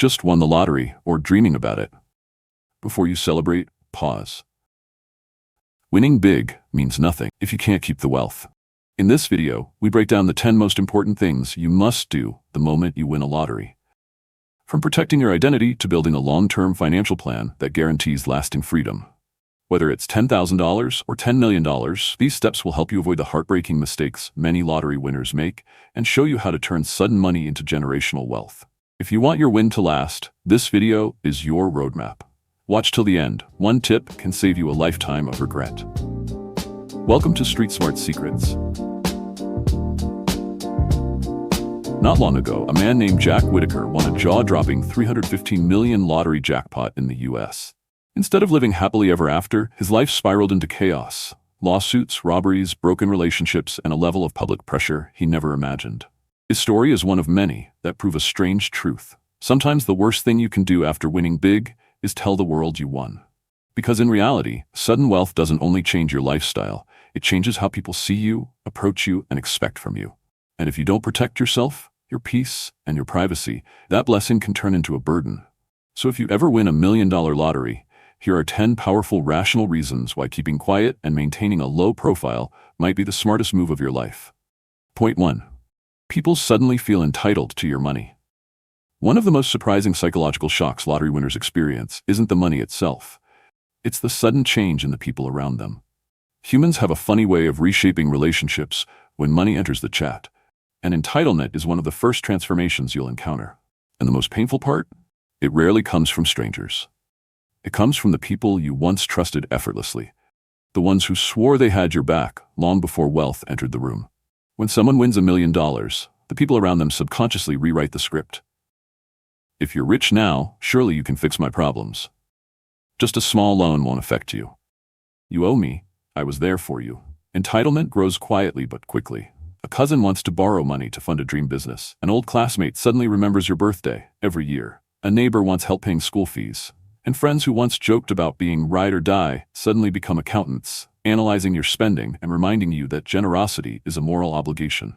just won the lottery or dreaming about it. Before you celebrate, pause. Winning big means nothing if you can't keep the wealth. In this video, we break down the 10 most important things you must do the moment you win a lottery. From protecting your identity to building a long-term financial plan that guarantees lasting freedom. Whether it's $10,000 or $10 million, these steps will help you avoid the heartbreaking mistakes many lottery winners make and show you how to turn sudden money into generational wealth. If you want your win to last, this video is your roadmap. Watch till the end. One tip can save you a lifetime of regret. Welcome to Street Smart Secrets. Not long ago, a man named Jack Whitaker won a jaw-dropping $315 million lottery jackpot in the US. Instead of living happily ever after, his life spiraled into chaos. Lawsuits, robberies, broken relationships, and a level of public pressure he never imagined. His story is one of many that prove a strange truth. Sometimes the worst thing you can do after winning big is tell the world you won. Because in reality, sudden wealth doesn't only change your lifestyle, it changes how people see you, approach you, and expect from you. And if you don't protect yourself, your peace, and your privacy, that blessing can turn into a burden. So if you ever win $1 million lottery, here are 10 powerful rational reasons why keeping quiet and maintaining a low profile might be the smartest move of your life. Point 1. People suddenly feel entitled to your money. One of the most surprising psychological shocks lottery winners experience isn't the money itself. It's the sudden change in the people around them. Humans have a funny way of reshaping relationships when money enters the chat. And entitlement is one of the first transformations you'll encounter. And the most painful part? It rarely comes from strangers. It comes from the people you once trusted effortlessly. The ones who swore they had your back long before wealth entered the room. When someone wins $1 million, the people around them subconsciously rewrite the script. If you're rich now, surely you can fix my problems. Just a small loan won't affect you. You owe me. I was there for you. Entitlement grows quietly but quickly. A cousin wants to borrow money to fund a dream business. An old classmate suddenly remembers your birthday every year. A neighbor wants help paying school fees. And friends who once joked about being ride or die suddenly become accountants, analyzing your spending and reminding you that generosity is a moral obligation.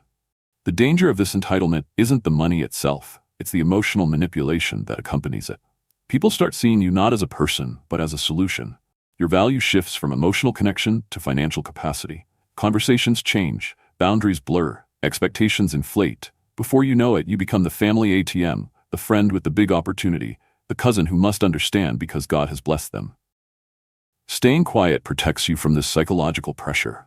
The danger of this entitlement isn't the money itself, it's the emotional manipulation that accompanies it. People start seeing you not as a person, but as a solution. Your value shifts from emotional connection to financial capacity. Conversations change, boundaries blur, expectations inflate. Before you know it, you become the family ATM, the friend with the big opportunity, the cousin who must understand because God has blessed them. Staying quiet protects you from this psychological pressure.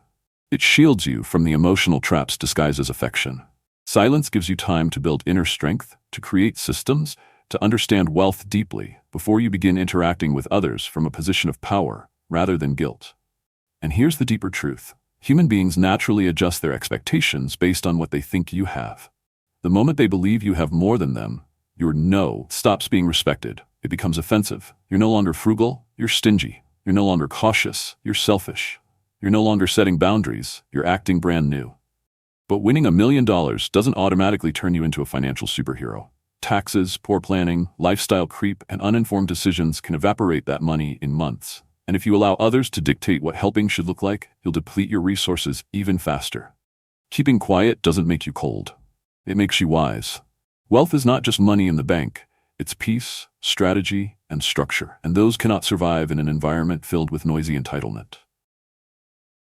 It shields you from the emotional traps disguised as affection. Silence gives you time to build inner strength, to create systems, to understand wealth deeply before you begin interacting with others from a position of power rather than guilt. And here's the deeper truth. Human beings naturally adjust their expectations based on what they think you have. The moment they believe you have more than them, your no stops being respected. It becomes offensive. You're no longer frugal, you're stingy. You're no longer cautious, you're selfish. You're no longer setting boundaries, you're acting brand new. But winning $1 million doesn't automatically turn you into a financial superhero. Taxes, poor planning, lifestyle creep, and uninformed decisions can evaporate that money in months. And if you allow others to dictate what helping should look like, you'll deplete your resources even faster. Keeping quiet doesn't make you cold. It makes you wise. Wealth is not just money in the bank. It's peace, strategy, and structure. And those cannot survive in an environment filled with noisy entitlement.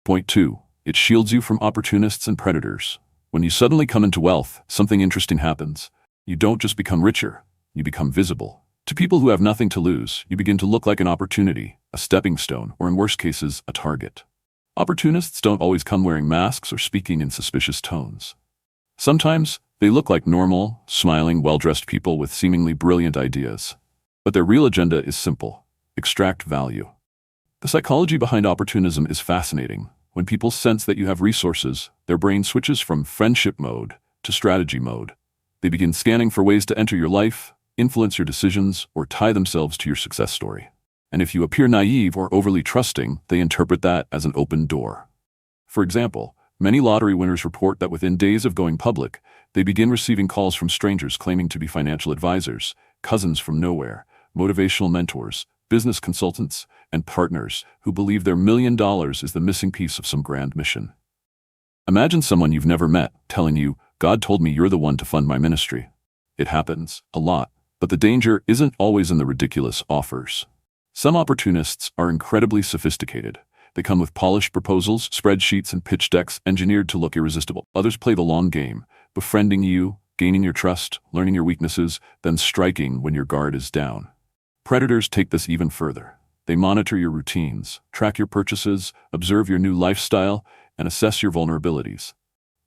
Point 2. It shields you from opportunists and predators. When you suddenly come into wealth, something interesting happens. You don't just become richer, you become visible. To people who have nothing to lose, you begin to look like an opportunity, a stepping stone, or in worst cases, a target. Opportunists don't always come wearing masks or speaking in suspicious tones. Sometimes, they look like normal, smiling, well-dressed people with seemingly brilliant ideas. But their real agenda is simple: extract value. The psychology behind opportunism is fascinating. When people sense that you have resources, their brain switches from friendship mode to strategy mode. They begin scanning for ways to enter your life, influence your decisions, or tie themselves to your success story. And if you appear naive or overly trusting, they interpret that as an open door. For example, many lottery winners report that within days of going public, they begin receiving calls from strangers claiming to be financial advisors, cousins from nowhere, motivational mentors, business consultants, and partners who believe their $1 million is the missing piece of some grand mission. Imagine someone you've never met telling you, "God told me you're the one to fund my ministry." It happens a lot, But the danger isn't always in the ridiculous offers. Some opportunists are incredibly sophisticated. They come with polished proposals, spreadsheets, and pitch decks engineered to look irresistible. Others play the long game, befriending you, gaining your trust, learning your weaknesses, then striking when your guard is down. Predators take this even further. They monitor your routines, track your purchases, observe your new lifestyle, and assess your vulnerabilities.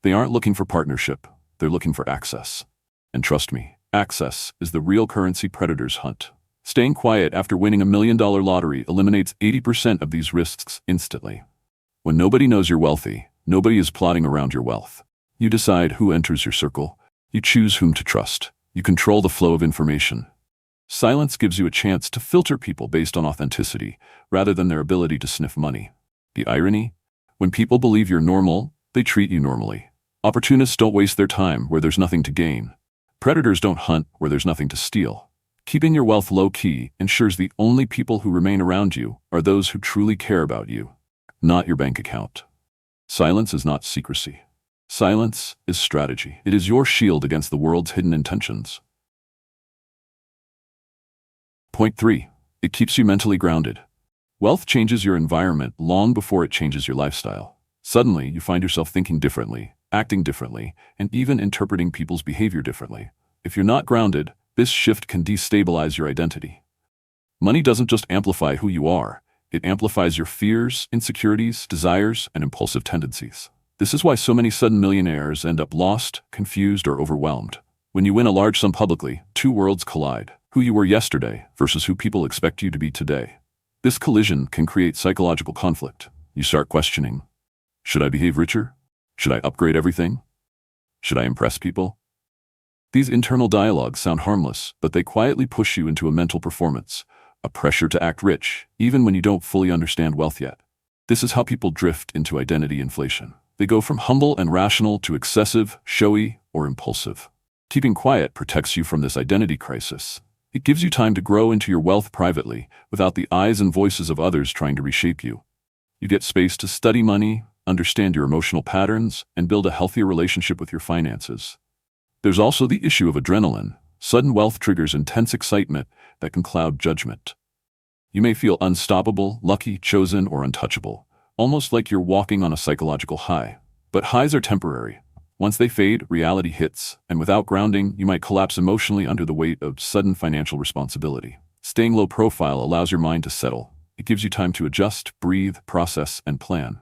They aren't looking for partnership, they're looking for access. And trust me, access is the real currency predators hunt. Staying quiet after winning $1 million lottery eliminates 80% of these risks instantly. When nobody knows you're wealthy, nobody is plotting around your wealth. You decide who enters your circle. You choose whom to trust. You control the flow of information. Silence gives you a chance to filter people based on authenticity, rather than their ability to sniff money. The irony? When people believe you're normal, they treat you normally. Opportunists don't waste their time where there's nothing to gain. Predators don't hunt where there's nothing to steal. Keeping your wealth low-key ensures the only people who remain around you are those who truly care about you, not your bank account. Silence is not secrecy. Silence is strategy. It is your shield against the world's hidden intentions. Point 3. It keeps you mentally grounded. Wealth changes your environment long before it changes your lifestyle. Suddenly, you find yourself thinking differently, acting differently, and even interpreting people's behavior differently. If you're not grounded, this shift can destabilize your identity. Money doesn't just amplify who you are, it amplifies your fears, insecurities, desires, and impulsive tendencies. This is why so many sudden millionaires end up lost, confused, or overwhelmed. When you win a large sum publicly, two worlds collide: who you were yesterday versus who people expect you to be today. This collision can create psychological conflict. You start questioning, should I behave richer? Should I upgrade everything? Should I impress people? These internal dialogues sound harmless, but they quietly push you into a mental performance, a pressure to act rich, even when you don't fully understand wealth yet. This is how people drift into identity inflation. They go from humble and rational to excessive, showy, or impulsive. Keeping quiet protects you from this identity crisis. It gives you time to grow into your wealth privately, without the eyes and voices of others trying to reshape you. You get space to study money, understand your emotional patterns, and build a healthier relationship with your finances. There's also the issue of adrenaline. Sudden wealth triggers intense excitement that can cloud judgment. You may feel unstoppable, lucky, chosen, or untouchable, almost like you're walking on a psychological high. But highs are temporary. Once they fade, reality hits, and without grounding, you might collapse emotionally under the weight of sudden financial responsibility. Staying low profile allows your mind to settle. It gives you time to adjust, breathe, process, and plan.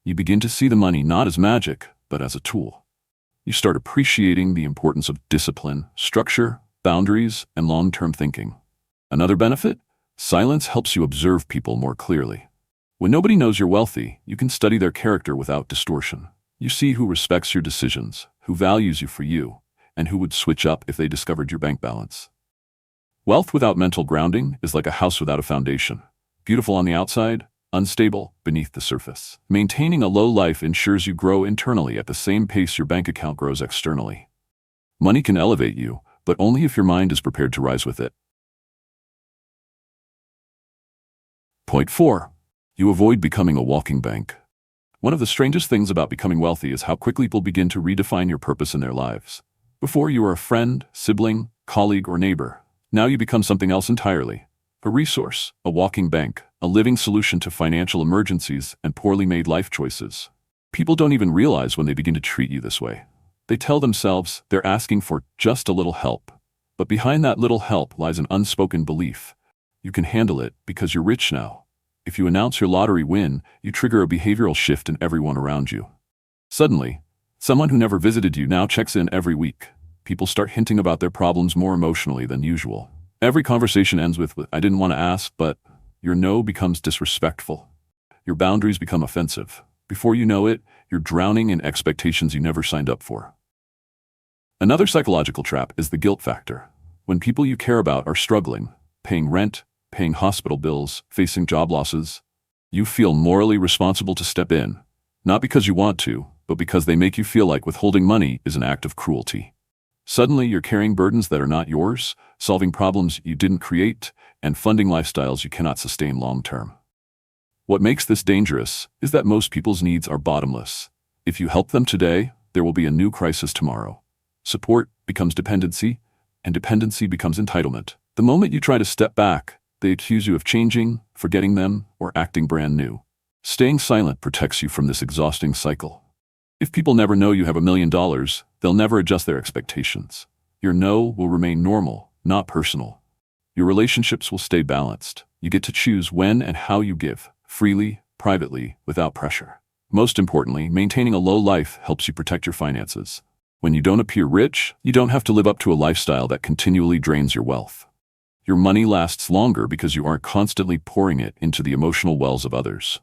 You begin to see the money not as magic, but as a tool. You start appreciating the importance of discipline, structure, boundaries, and long-term thinking. Another benefit? Silence helps you observe people more clearly. When nobody knows you're wealthy, you can study their character without distortion. You see who respects your decisions, who values you for you, and who would switch up if they discovered your bank balance. Wealth without mental grounding is like a house without a foundation. Beautiful on the outside, unstable beneath the surface. Maintaining a low life ensures you grow internally at the same pace your bank account grows externally. Money can elevate you, but only if your mind is prepared to rise with it. Point 4. You avoid becoming a walking bank. One of the strangest things about becoming wealthy is how quickly people begin to redefine your purpose in their lives. Before you were a friend, sibling, colleague, or neighbor. Now you become something else entirely. A resource, a walking bank, a living solution to financial emergencies and poorly made life choices. People don't even realize when they begin to treat you this way. They tell themselves they're asking for just a little help. But behind that little help lies an unspoken belief. You can handle it because you're rich now. If you announce your lottery win, you trigger a behavioral shift in everyone around you. Suddenly, someone who never visited you now checks in every week. People start hinting about their problems more emotionally than usual. Every conversation ends with, "I didn't want to ask," but your no becomes disrespectful. Your boundaries become offensive. Before you know it, you're drowning in expectations you never signed up for. Another psychological trap is the guilt factor. When people you care about are struggling, paying rent, paying hospital bills, facing job losses, you feel morally responsible to step in, not because you want to, but because they make you feel like withholding money is an act of cruelty. Suddenly, you're carrying burdens that are not yours, solving problems you didn't create, and funding lifestyles you cannot sustain long-term. What makes this dangerous is that most people's needs are bottomless. If you help them today, there will be a new crisis tomorrow. Support becomes dependency, and dependency becomes entitlement. The moment you try to step back, they accuse you of changing, forgetting them, or acting brand new. Staying silent protects you from this exhausting cycle. If people never know you have $1 million, they'll never adjust their expectations. Your no will remain normal, not personal. Your relationships will stay balanced. You get to choose when and how you give, freely, privately, without pressure. Most importantly, maintaining a low life helps you protect your finances. When you don't appear rich, you don't have to live up to a lifestyle that continually drains your wealth. Your money lasts longer because you aren't constantly pouring it into the emotional wells of others.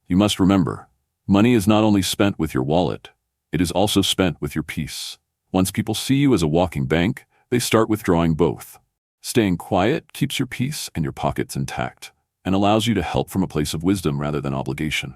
You must remember, money is not only spent with your wallet, it is also spent with your peace. Once people see you as a walking bank, they start withdrawing both. Staying quiet keeps your peace and your pockets intact, and allows you to help from a place of wisdom rather than obligation.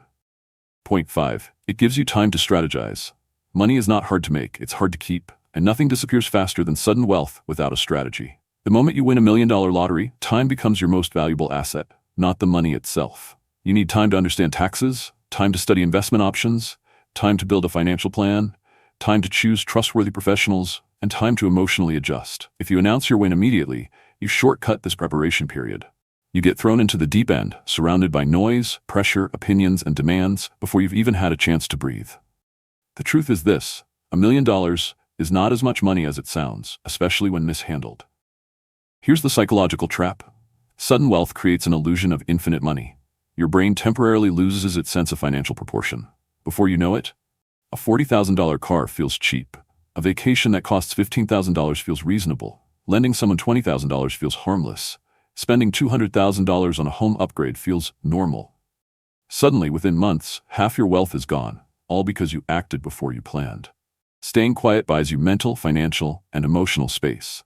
Point 5. It gives you time to strategize. Money is not hard to make, it's hard to keep, and nothing disappears faster than sudden wealth without a strategy. The moment you win $1 million lottery, time becomes your most valuable asset, not the money itself. You need time to understand taxes, time to study investment options, time to build a financial plan, time to choose trustworthy professionals, and time to emotionally adjust. If you announce your win immediately, you shortcut this preparation period. You get thrown into the deep end, surrounded by noise, pressure, opinions, and demands before you've even had a chance to breathe. The truth is this: $1 million is not as much money as it sounds, especially when mishandled. Here's the psychological trap. Sudden wealth creates an illusion of infinite money. Your brain temporarily loses its sense of financial proportion. Before you know it, a $40,000 car feels cheap. A vacation that costs $15,000 feels reasonable. Lending someone $20,000 feels harmless. Spending $200,000 on a home upgrade feels normal. Suddenly, within months, half your wealth is gone, all because you acted before you planned. Staying quiet buys you mental, financial, and emotional space.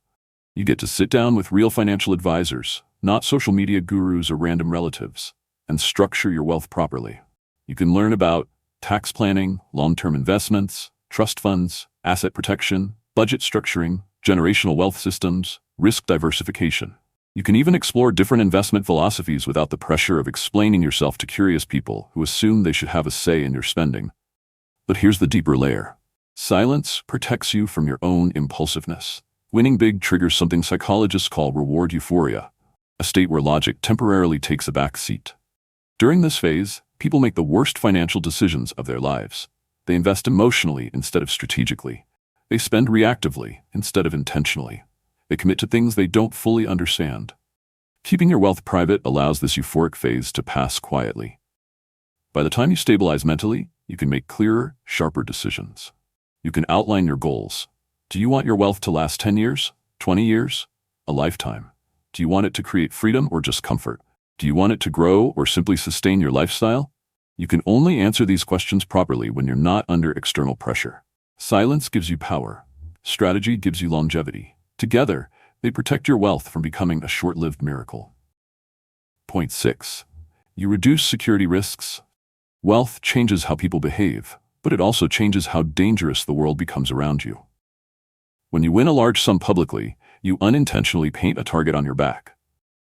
You get to sit down with real financial advisors, not social media gurus or random relatives, and structure your wealth properly. You can learn about tax planning, long-term investments, trust funds, asset protection, budget structuring, generational wealth systems, risk diversification. You can even explore different investment philosophies without the pressure of explaining yourself to curious people who assume they should have a say in your spending. But here's the deeper layer. Silence protects you from your own impulsiveness. Winning big triggers something psychologists call reward euphoria, a state where logic temporarily takes a back seat. During this phase, people make the worst financial decisions of their lives. They invest emotionally instead of strategically. They spend reactively instead of intentionally. They commit to things they don't fully understand. Keeping your wealth private allows this euphoric phase to pass quietly. By the time you stabilize mentally, you can make clearer, sharper decisions. You can outline your goals. Do you want your wealth to last 10 years, 20 years, a lifetime? Do you want it to create freedom or just comfort? Do you want it to grow or simply sustain your lifestyle? You can only answer these questions properly when you're not under external pressure. Silence gives you power. Strategy gives you longevity. Together, they protect your wealth from becoming a short-lived miracle. Point 6. You reduce security risks. Wealth changes how people behave, but it also changes how dangerous the world becomes around you. When you win a large sum publicly, you unintentionally paint a target on your back.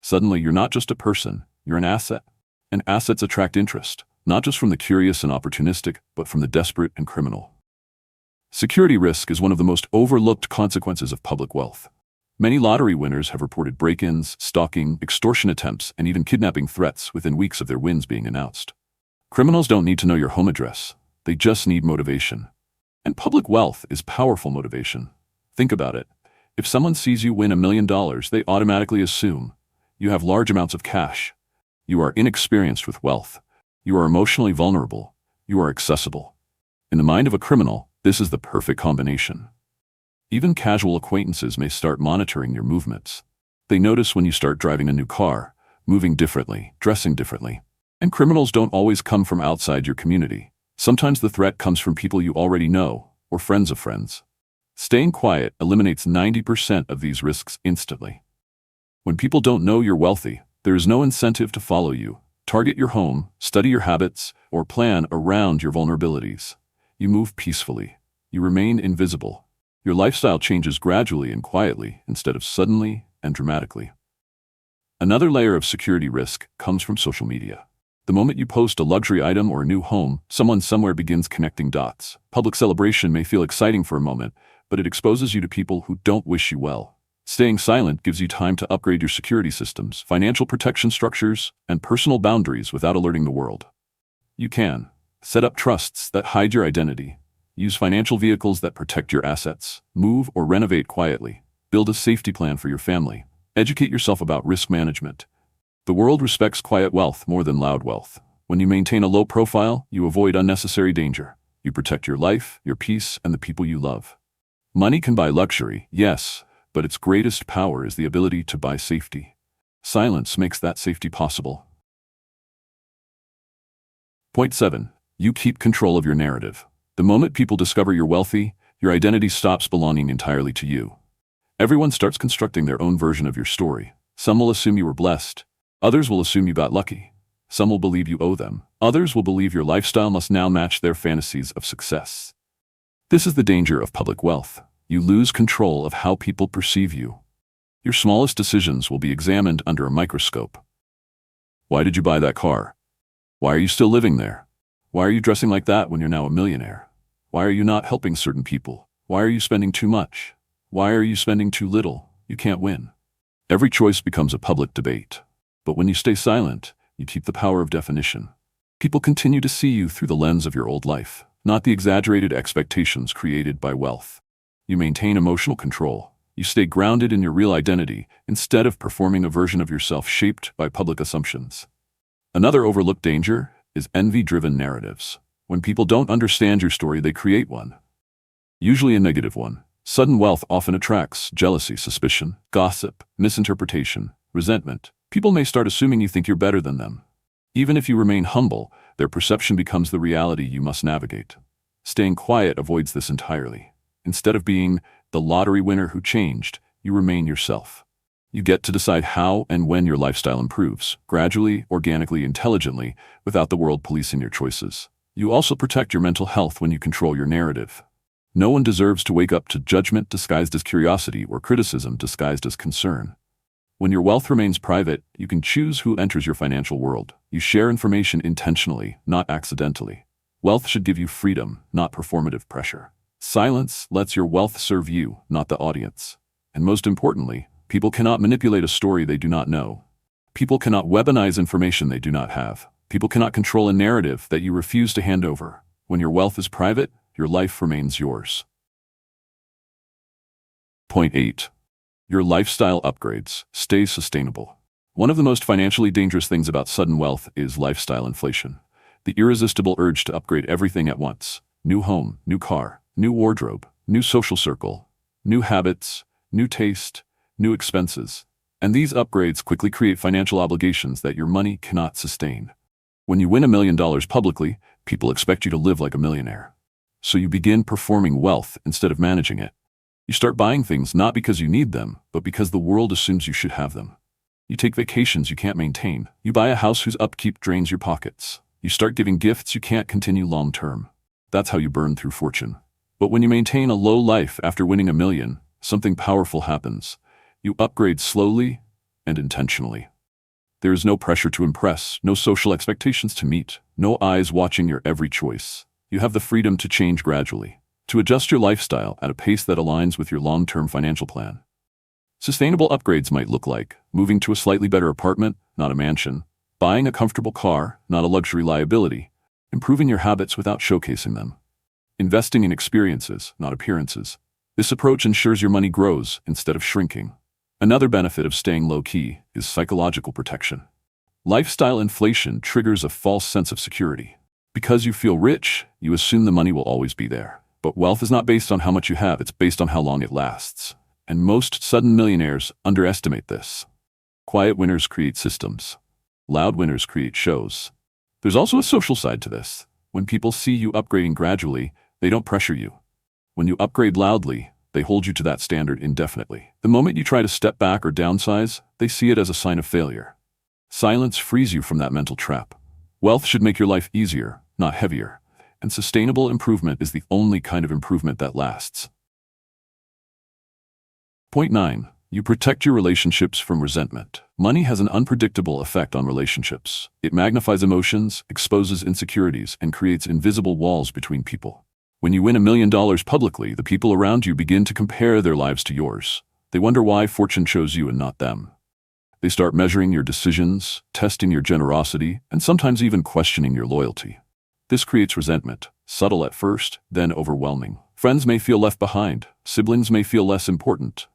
Suddenly, you're not just a person, you're an asset. And assets attract interest, not just from the curious and opportunistic, but from the desperate and criminal. Security risk is one of the most overlooked consequences of public wealth. Many lottery winners have reported break-ins, stalking, extortion attempts, and even kidnapping threats within weeks of their wins being announced. Criminals don't need to know your home address. They just need motivation. And public wealth is powerful motivation. Think about it. If someone sees you win $1 million, they automatically assume you have large amounts of cash. You are inexperienced with wealth. You are emotionally vulnerable. You are accessible. In the mind of a criminal, this is the perfect combination. Even casual acquaintances may start monitoring your movements. They notice when you start driving a new car, moving differently, dressing differently. And criminals don't always come from outside your community. Sometimes the threat comes from people you already know, or friends of friends. Staying quiet eliminates 90% of these risks instantly. When people don't know you're wealthy, there is no incentive to follow you, target your home, study your habits, or plan around your vulnerabilities. You move peacefully. You remain invisible. Your lifestyle changes gradually and quietly instead of suddenly and dramatically. Another layer of security risk comes from social media. The moment you post a luxury item or a new home, someone somewhere begins connecting dots. Public celebration may feel exciting for a moment, but it exposes you to people who don't wish you well. Staying silent gives you time to upgrade your security systems, financial protection structures, and personal boundaries without alerting the world. You can set up trusts that hide your identity, use financial vehicles that protect your assets, move or renovate quietly, build a safety plan for your family, educate yourself about risk management. The world respects quiet wealth more than loud wealth. When you maintain a low profile, you avoid unnecessary danger. You protect your life, your peace, and the people you love. Money can buy luxury, yes, but its greatest power is the ability to buy safety. Silence makes that safety possible. Point 7. You keep control of your narrative. The moment people discover you're wealthy, your identity stops belonging entirely to you. Everyone starts constructing their own version of your story. Some will assume you were blessed. Others will assume you got lucky. Some will believe you owe them. Others will believe your lifestyle must now match their fantasies of success. This is the danger of public wealth. You lose control of how people perceive you. Your smallest decisions will be examined under a microscope. Why did you buy that car? Why are you still living there? Why are you dressing like that when you're now a millionaire? Why are you not helping certain people? Why are you spending too much? Why are you spending too little? You can't win. Every choice becomes a public debate. But when you stay silent, you keep the power of definition. People continue to see you through the lens of your old life, not the exaggerated expectations created by wealth. You maintain emotional control. You stay grounded in your real identity instead of performing a version of yourself shaped by public assumptions. Another overlooked danger is envy-driven narratives. When people don't understand your story, they create one. Usually a negative one. Sudden wealth often attracts jealousy, suspicion, gossip, misinterpretation, resentment. People may start assuming you think you're better than them. Even if you remain humble, their perception becomes the reality you must navigate. Staying quiet avoids this entirely. Instead of being the lottery winner who changed, you remain yourself. You get to decide how and when your lifestyle improves, gradually, organically, intelligently, without the world policing your choices. You also protect your mental health when you control your narrative. No one deserves to wake up to judgment disguised as curiosity or criticism disguised as concern. When your wealth remains private, you can choose who enters your financial world. You share information intentionally, not accidentally. Wealth should give you freedom, not performative pressure. Silence lets your wealth serve you, not the audience. And most importantly, people cannot manipulate a story they do not know. People cannot weaponize information they do not have. People cannot control a narrative that you refuse to hand over. When your wealth is private, your life remains yours. Point 8. Your lifestyle upgrades. Stay sustainable. One of the most financially dangerous things about sudden wealth is lifestyle inflation. The irresistible urge to upgrade everything at once. New home, new car, new wardrobe, new social circle, new habits, new taste, new expenses. And these upgrades quickly create financial obligations that your money cannot sustain. When you win $1 million publicly, people expect you to live like a millionaire. So you begin performing wealth instead of managing it. You start buying things not because you need them, but because the world assumes you should have them. You take vacations you can't maintain. You buy a house whose upkeep drains your pockets. You start giving gifts you can't continue long term. That's how you burn through fortune. But when you maintain a low life after winning $1 million, something powerful happens. You upgrade slowly and intentionally. There is no pressure to impress, no social expectations to meet, no eyes watching your every choice. You have the freedom to change gradually, to adjust your lifestyle at a pace that aligns with your long-term financial plan. Sustainable upgrades might look like moving to a slightly better apartment, not a mansion, buying a comfortable car, not a luxury liability, improving your habits without showcasing them, investing in experiences, not appearances. This approach ensures your money grows instead of shrinking. Another benefit of staying low-key is psychological protection. Lifestyle inflation triggers a false sense of security. Because you feel rich, you assume the money will always be there. But wealth is not based on how much you have, it's based on how long it lasts. And most sudden millionaires underestimate this. Quiet winners create systems. Loud winners create shows. There's also a social side to this. When people see you upgrading gradually, they don't pressure you. When you upgrade loudly, they hold you to that standard indefinitely. The moment you try to step back or downsize, they see it as a sign of failure. Silence frees you from that mental trap. Wealth should make your life easier, not heavier. And sustainable improvement is the only kind of improvement that lasts. Point 9. You protect your relationships from resentment. Money has an unpredictable effect on relationships. It magnifies emotions, exposes insecurities, and creates invisible walls between people. When you win $1 million publicly, the people around you begin to compare their lives to yours. They wonder why fortune chose you and not them. They start measuring your decisions, testing your generosity, and sometimes even questioning your loyalty. This creates resentment, subtle at first, then overwhelming. Friends may feel left behind, siblings may feel less important,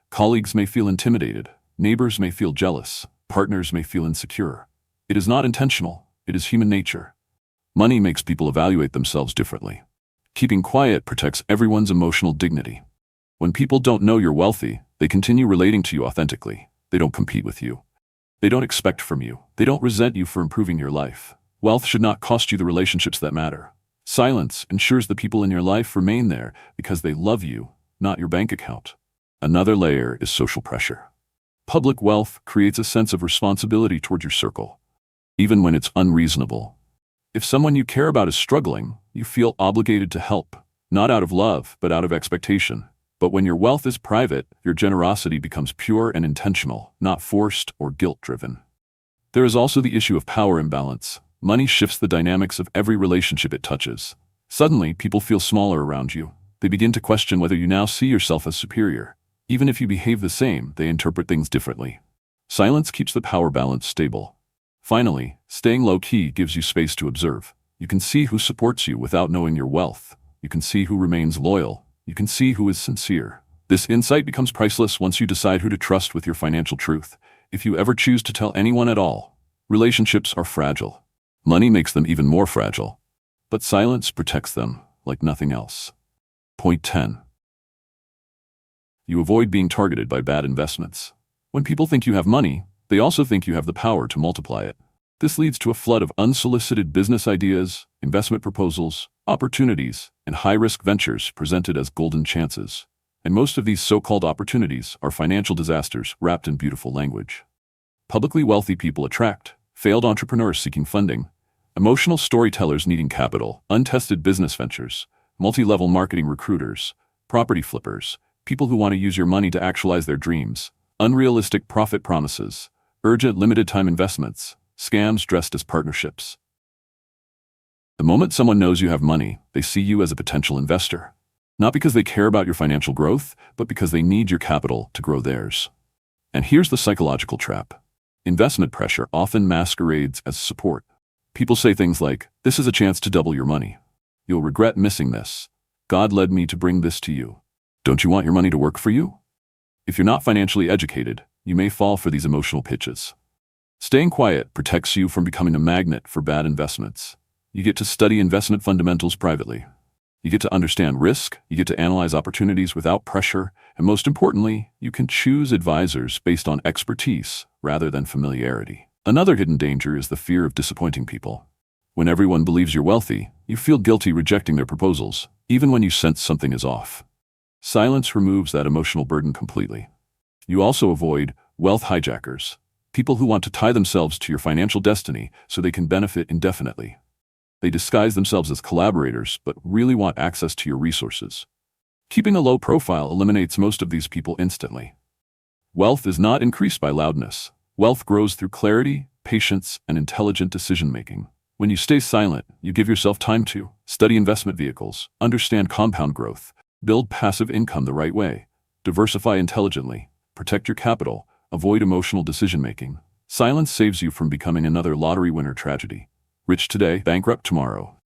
colleagues may feel intimidated, neighbors may feel jealous, partners may feel insecure. It is not intentional, it is human nature. Money makes people evaluate themselves differently. Keeping quiet protects everyone's emotional dignity. When people don't know you're wealthy, they continue relating to you authentically. They don't compete with you. They don't expect from you. They don't resent you for improving your life. Wealth should not cost you the relationships that matter. Silence ensures the people in your life remain there because they love you, not your bank account. Another layer is social pressure. Public wealth creates a sense of responsibility toward your circle, even when it's unreasonable. If someone you care about is struggling, you feel obligated to help, not out of love, but out of expectation. But when your wealth is private, your generosity becomes pure and intentional, not forced or guilt-driven. There is also the issue of power imbalance. Money shifts the dynamics of every relationship it touches. Suddenly, people feel smaller around you. They begin to question whether you now see yourself as superior. Even if you behave the same, they interpret things differently. Silence keeps the power balance stable. Finally, staying low-key gives you space to observe. You can see who supports you without knowing your wealth. You can see who remains loyal. You can see who is sincere. This insight becomes priceless once you decide who to trust with your financial truth. If you ever choose to tell anyone at all, relationships are fragile. Money makes them even more fragile. But silence protects them like nothing else. Point 10. You avoid being targeted by bad investments. When people think you have money, they also think you have the power to multiply it. This leads to a flood of unsolicited business ideas, investment proposals, opportunities, and high-risk ventures presented as golden chances. And most of these so-called opportunities are financial disasters wrapped in beautiful language. Publicly wealthy people attract failed entrepreneurs seeking funding, emotional storytellers needing capital, untested business ventures, multi-level marketing recruiters, property flippers, people who want to use your money to actualize their dreams, unrealistic profit promises, urgent limited-time investments, scams dressed as partnerships. The moment someone knows you have money, they see you as a potential investor. Not because they care about your financial growth, but because they need your capital to grow theirs. And here's the psychological trap. Investment pressure often masquerades as support. People say things like, "This is a chance to double your money. You'll regret missing this. God led me to bring this to you. Don't you want your money to work for you?" If you're not financially educated, you may fall for these emotional pitches. Staying quiet protects you from becoming a magnet for bad investments. You get to study investment fundamentals privately. You get to understand risk, you get to analyze opportunities without pressure, and most importantly, you can choose advisors based on expertise rather than familiarity. Another hidden danger is the fear of disappointing people. When everyone believes you're wealthy, you feel guilty rejecting their proposals, even when you sense something is off. Silence removes that emotional burden completely. You also avoid wealth hijackers, people who want to tie themselves to your financial destiny so they can benefit indefinitely. They disguise themselves as collaborators, but really want access to your resources. Keeping a low profile eliminates most of these people instantly. Wealth is not increased by loudness. Wealth grows through clarity, patience, and intelligent decision-making. When you stay silent, you give yourself time to study investment vehicles, understand compound growth, build passive income the right way, diversify intelligently, protect your capital, avoid emotional decision-making. Silence saves you from becoming another lottery winner tragedy. Rich today, bankrupt tomorrow.